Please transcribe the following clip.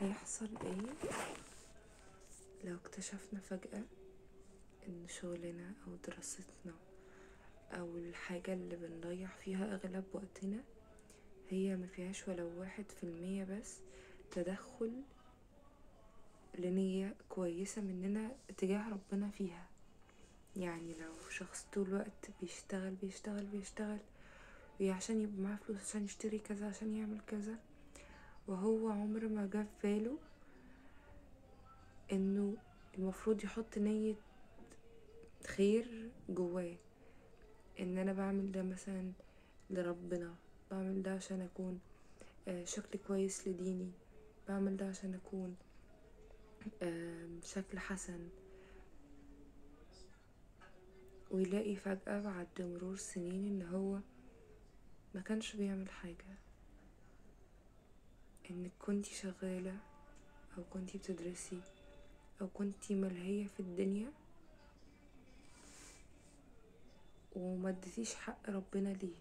هيحصل ايه لو اكتشفنا فجأة ان شغلنا او دراستنا او الحاجة اللي بنضيع فيها اغلب وقتنا هي مفيهاش ولو 1% بس تدخل لنية كويسة مننا تجاه ربنا فيها. يعني لو شخص طول الوقت بيشتغل بيشتغل بيشتغل عشان يبقى معاه فلوس عشان يشتري كذا عشان يعمل كذا، وهو عمر ما جه في باله انه المفروض يحط نية خير جواه، ان انا بعمل ده مثلا لربنا، بعمل ده عشان اكون شكل كويس لديني، بعمل ده عشان اكون شكل حسن. ويلاقي فجأة بعد مرور سنين ان هو ما كانش بيعمل حاجة، انك كنتي شغالة او كنتي بتدرسي او كنتي ملهية في الدنيا وما اديتيش حق ربنا ليه.